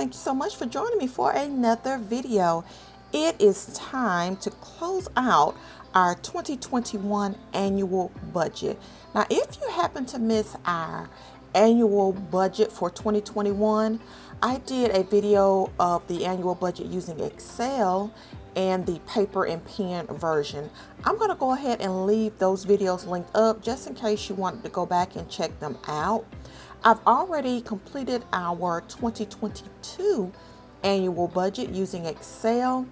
thank you so much for joining me for another video. It is time to close out our 2021 annual budget. Now, if you happen to miss our annual budget for 2021, I did a video of the annual budget using Excel and the paper and pen version. I'm going to go ahead and leave those videos linked up just in case you wanted to go back and check them out. I've already completed our 2022 annual budget using Excel,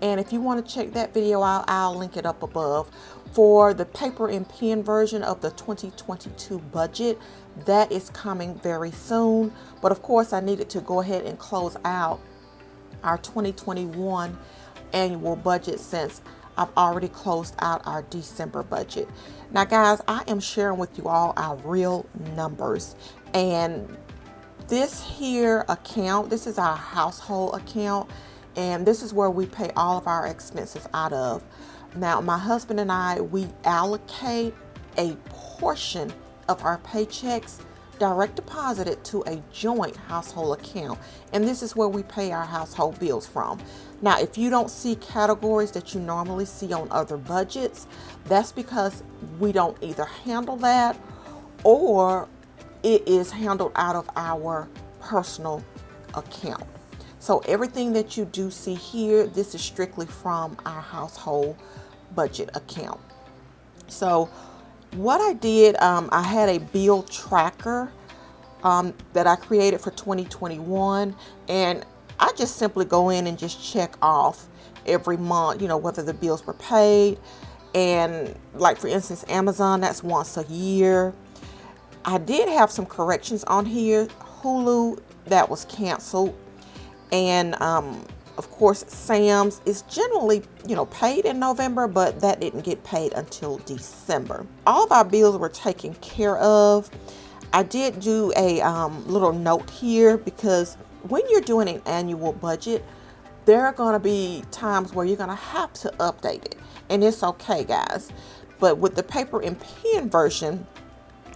and if you want to check that video out, I'll link it up above. For the paper and pen version of the 2022 budget, that is coming very soon, but of course I needed to go ahead and close out our 2021 annual budget since I've already closed out our December budget. Now guys, I am sharing with you all our real numbers, and this here account, this is our household account, and this is where we pay all of our expenses out of. Now my husband and I, we allocate a portion of our paychecks direct deposited to a joint household account, and this is where we pay our household bills from. Now if you don't see categories that you normally see on other budgets, that's because we don't either handle that or it is handled out of our personal account. So everything that you do see here, this is strictly from our household budget account. So what I did, I had a bill tracker that I created for 2021, and I just simply go in and just check off every month, you know, whether the bills were paid. And like for instance, Amazon, that's once a year. I did have some corrections on here. Hulu, that was canceled. And of course, Sam's is generally, you know, paid in November, but that didn't get paid until December. All of our bills were taken care of. I did do a little note here because when you're doing an annual budget, there are going to be times where you're going to have to update it, and it's okay, guys. But with the paper and pen version,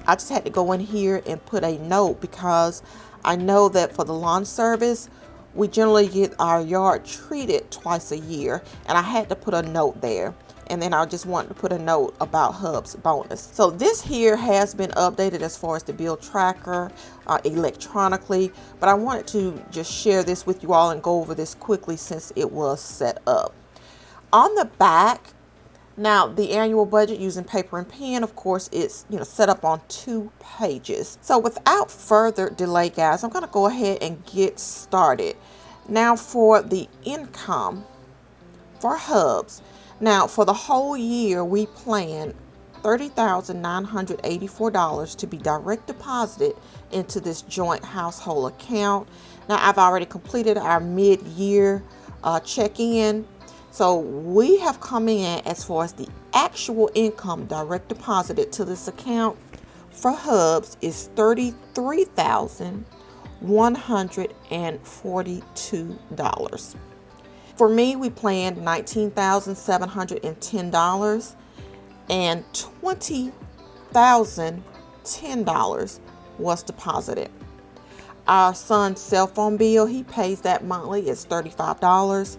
I just had to go in here and put a note because I know that for the lawn service, we generally get our yard treated twice a year, and I had to put a note there. And then I just wanted to put a note about Hub's bonus. So this here has been updated as far as the bill tracker electronically, but I wanted to just share this with you all and go over this quickly since it was set up. On the back, now the annual budget using paper and pen, of course, it's, you know, set up on 2 pages. So without further delay, guys, I'm going to go ahead and get started. Now for the income for Hubs. Now for the whole year, we plan $30,984 to be direct deposited into this joint household account. Now I've already completed our mid-year check-in. So we have come in as far as the actual income direct deposited to this account for Hubs is $33,142. For me, we planned $19,710, and $20,010 was deposited. Our son's cell phone bill, he pays that monthly, is $35.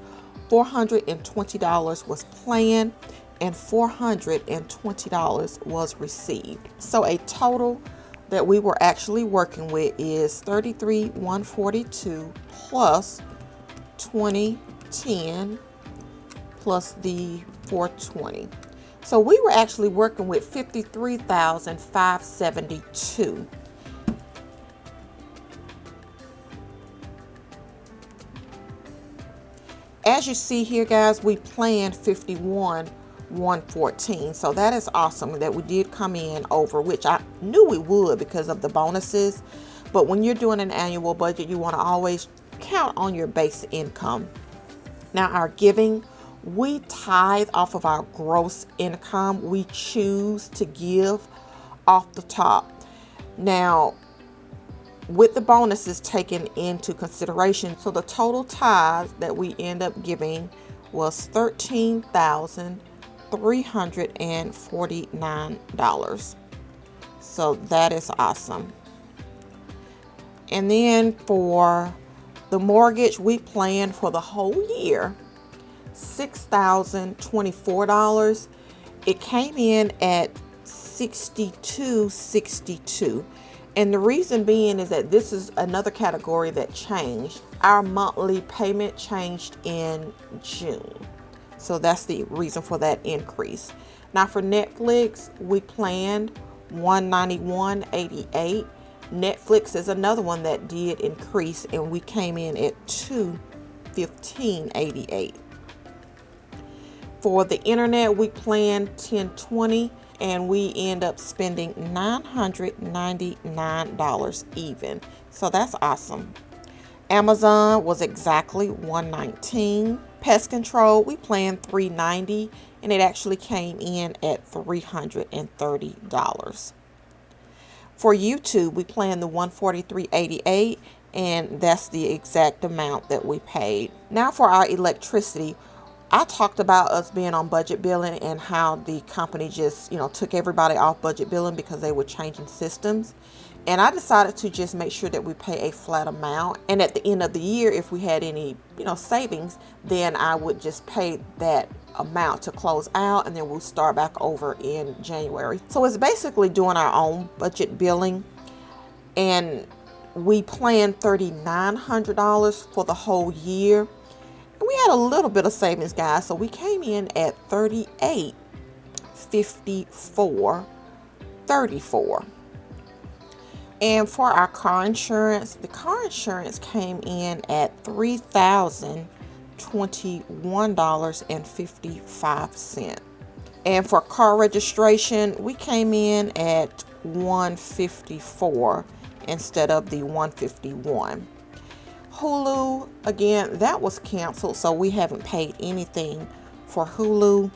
$420 was planned, and $420 was received. So a total that we were actually working with is $33,142 plus $20,010 plus the $420. So we were actually working with $53,572. As you see here, guys, we planned $51,114. So that is awesome that we did come in over, which I knew we would because of the bonuses. But when you're doing an annual budget, you want to always count on your base income. Now our giving, we tithe off of our gross income. We choose to give off the top. Now with the bonuses taken into consideration, so the total tithe that we end up giving was $13,349. So that is awesome. And then for The mortgage we planned for the whole year, $6,024. It came in at $62.62. And the reason being is that this is another category that changed. Our monthly payment changed in June. So that's the reason for that increase. Now for Netflix, we planned $191.88. Netflix is another one that did increase, and we came in at $215.88. For the internet, we planned $1020, and we end up spending $999 even. So that's awesome. Amazon was exactly $119. Pest control, we planned $390, and it actually came in at $330. For YouTube, we planned the $143.88, and that's the exact amount that we paid. Now for our electricity, I talked about us being on budget billing and how the company just, took everybody off budget billing because they were changing systems. And I decided to just make sure that we pay a flat amount. And at the end of the year, if we had any, savings, then I would just pay that amount to close out, and then we'll start back over in January. So it's basically doing our own budget billing. And we planned $3,900 for the whole year. We had a little bit of savings, guys, so we came in at $38.54.34. And for our car insurance, the car insurance came in at $3,021.55. And for car registration, we came in at $154 instead of the $151. Hulu, again, that was canceled, so we haven't paid anything for Hulu.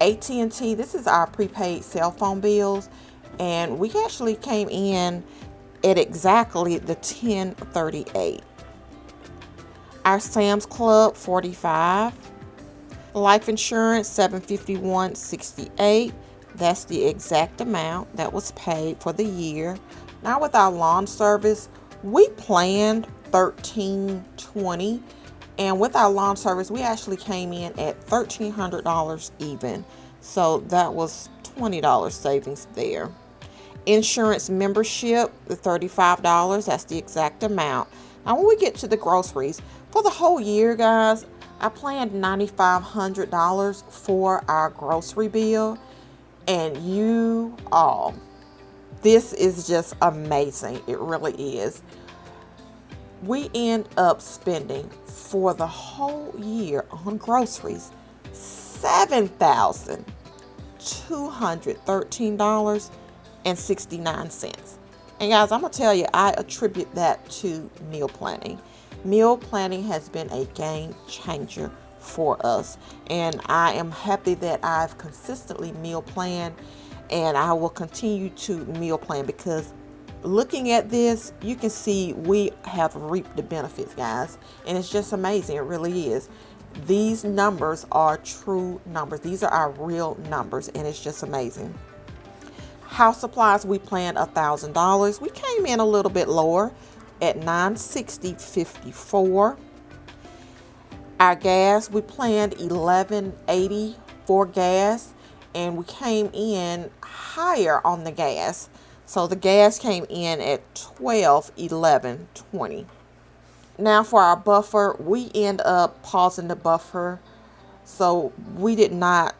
AT&T, this is our prepaid cell phone bills, and we actually came in at exactly the $10.38. Our Sam's Club, $45. Life insurance, $751.68. That's the exact amount that was paid for the year. Now with our lawn service, we planned $1,320, and with our lawn service we actually came in at $1,300 even, so that was $20 savings there. Insurance membership, the $35, that's the exact amount. Now when we get to the groceries for the whole year, guys, I planned $9,500 for our grocery bill, and you all, this is just amazing. It really is. We end up spending for the whole year on groceries $7,213.69. And guys, I'm gonna tell you, I attribute that to meal planning. Meal planning has been a game changer for us, and I am happy that I've consistently meal planned, and I will continue to meal plan, because looking at this, you can see we have reaped the benefits, guys, and it's just amazing. It really is. These numbers are true numbers. These are our real numbers, and it's just amazing. House supplies, we planned $1,000. We came in a little bit lower at $960.54. Our gas, we planned $11.80 for gas, and we came in higher on the gas. So the gas came in at $12.11.20. Now for our buffer, we end up pausing the buffer. So we did not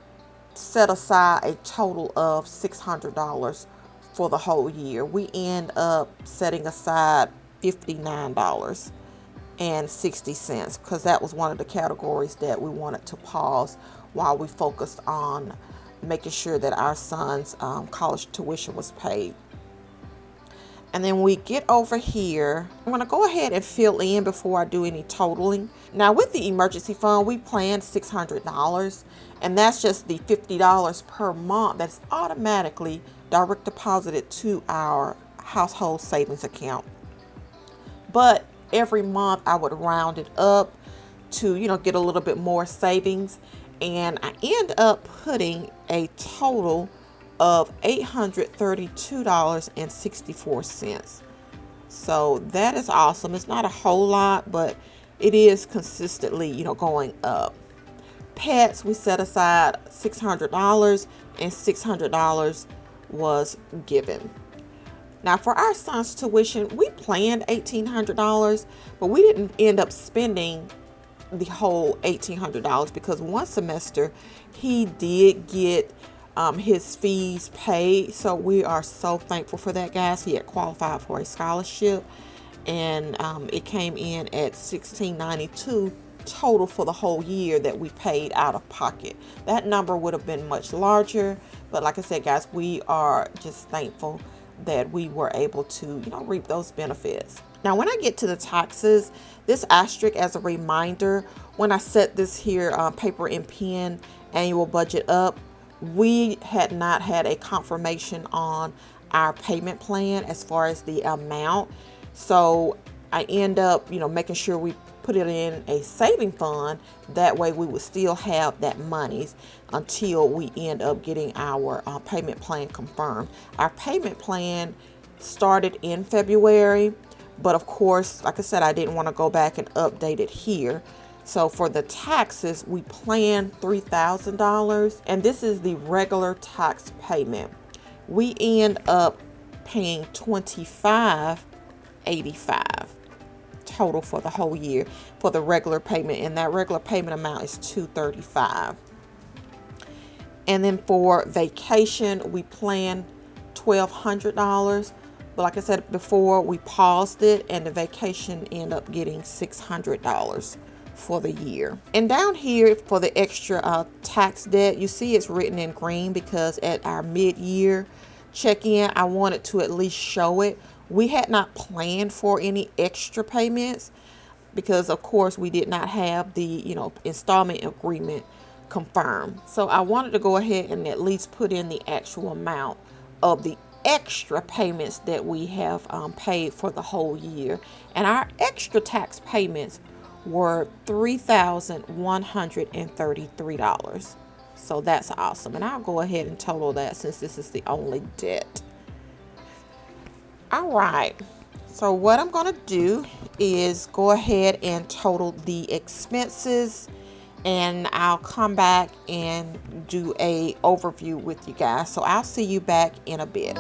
set aside a total of $600 for the whole year. We end up setting aside $59.60, because that was one of the categories that we wanted to pause while we focused on making sure that our son's college tuition was paid. And then we get over here, I'm going to go ahead and fill in before I do any totaling. Now with the emergency fund, we planned $600, and that's just the $50 per month that's automatically direct deposited to our household savings account. But every month I would round it up to, get a little bit more savings, and I end up putting a total of $832.64. So that is awesome. It's not a whole lot, but it is consistently, going up. Pets, we set aside $600, and $600 was given. Now for our son's tuition, we planned $1,800, but we didn't end up spending the whole $1,800 because one semester he did get his fees paid. So we are so thankful for that, guys. He had qualified for a scholarship, and it came in at $1,692 total for the whole year that we paid out of pocket. That number would have been much larger, but like I said, guys, we are just thankful that we were able to, reap those benefits. Now, when I get to the taxes, this asterisk as a reminder, when I set this here paper and pen annual budget up, we had not had a confirmation on our payment plan as far as the amount. So I end up, making sure we put it in a saving fund. That way we would still have that money until we end up getting our payment plan confirmed. Our payment plan started in February, but of course, like I said, I didn't want to go back and update it here. So for the taxes, we planned $3,000, and this is the regular tax payment. We end up paying $25.85 total for the whole year for the regular payment, and that regular payment amount is $235. And then for vacation, we planned $1,200, but like I said before, we paused it, and the vacation ended up getting $600 for the year. And down here for the extra tax debt, you see it's written in green because at our mid-year check-in, I wanted to at least show it. We had not planned for any extra payments because, of course, we did not have the, installment agreement confirmed. So I wanted to go ahead and at least put in the actual amount of the extra payments that we have paid for the whole year. And our extra tax payments were $3,133. So that's awesome. And I'll go ahead and total that since this is the only debt. All right, so what I'm going to do is go ahead and total the expenses, and I'll come back and do a overview with you guys. So I'll see you back in a bit.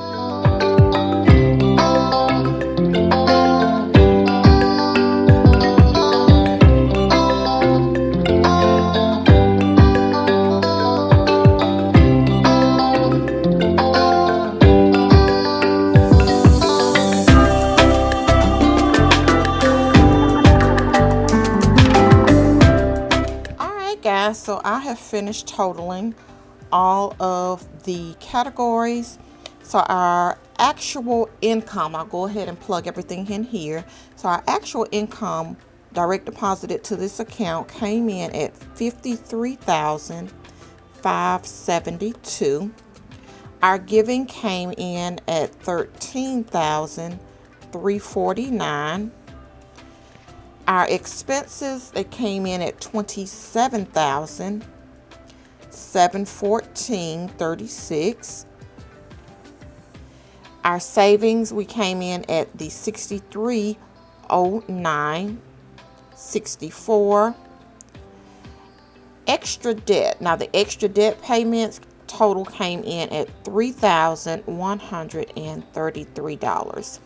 So I have finished totaling all of the categories. So our actual income, I'll go ahead and plug everything in here. So our actual income direct deposited to this account came in at $53,572. Our giving came in at $13,349. Our expenses, they came in at $27,714.36. Our savings, we came in at the $63,09.64. Extra debt. Now the extra debt payments total came in at $3,133.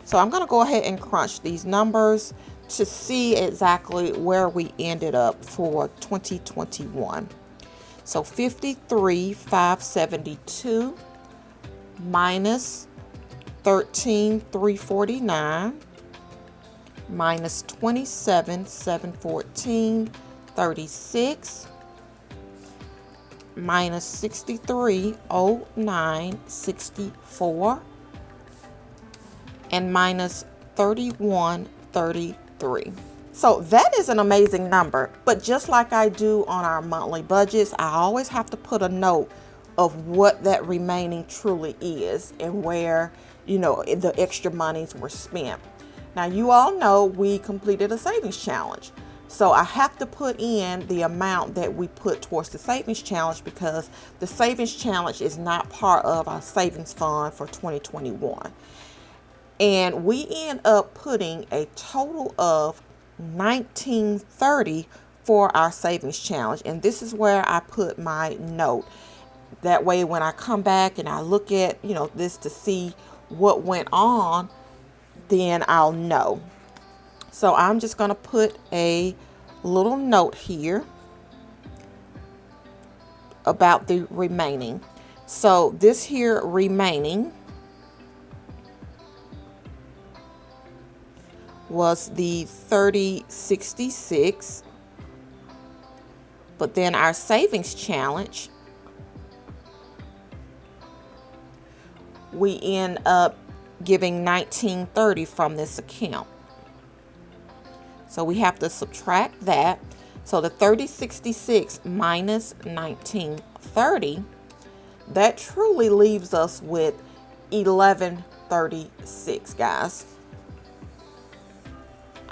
So I'm going to go ahead and crunch these numbers to see exactly where we ended up for 2021. So 53,572 minus 13,349 minus 27,714.36 minus 63,09.64 and minus 31.33. So that is an amazing number, but just like I do on our monthly budgets, I always have to put a note of what that remaining truly is and where, the extra monies were spent. Now, you all know we completed a savings challenge. So I have to put in the amount that we put towards the savings challenge because the savings challenge is not part of our savings fund for 2021. And we end up putting a total of $19.30 for our savings challenge. And this is where I put my note. That way when I come back and I look at, this to see what went on, then I'll know. So I'm just going to put a little note here about the remaining. So this here remaining was the 3066, but then our savings challenge, we end up giving $19.30 from this account. So we have to subtract that. So the 3066 minus 19.30, that truly leaves us with 11.36, guys.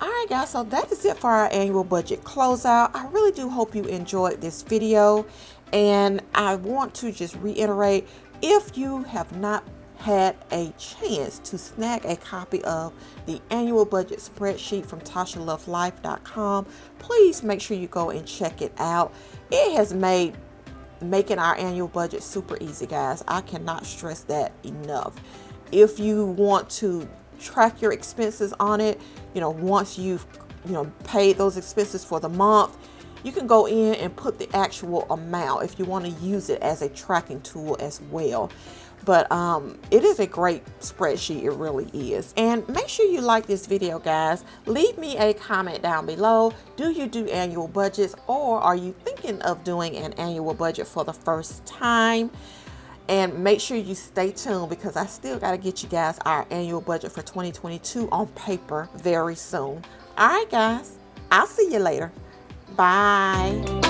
All right, guys, so that is it for our annual budget closeout. I really do hope you enjoyed this video, and I want to just reiterate, if you have not had a chance to snag a copy of the annual budget spreadsheet from TashaLoveLife.com, please make sure you go and check it out. It has made making our annual budget super easy, guys. I cannot stress that enough. If you want to track your expenses on it, once you've paid those expenses for the month, you can go in and put the actual amount if you want to use it as a tracking tool as well. But it is a great spreadsheet, it really is. And make sure you like this video, guys. Leave me a comment down below. Do you do annual budgets, or are you thinking of doing an annual budget for the first time? And make sure you stay tuned, because I still got to get you guys our annual budget for 2022 on paper very soon. All right, guys, I'll see you later. Bye.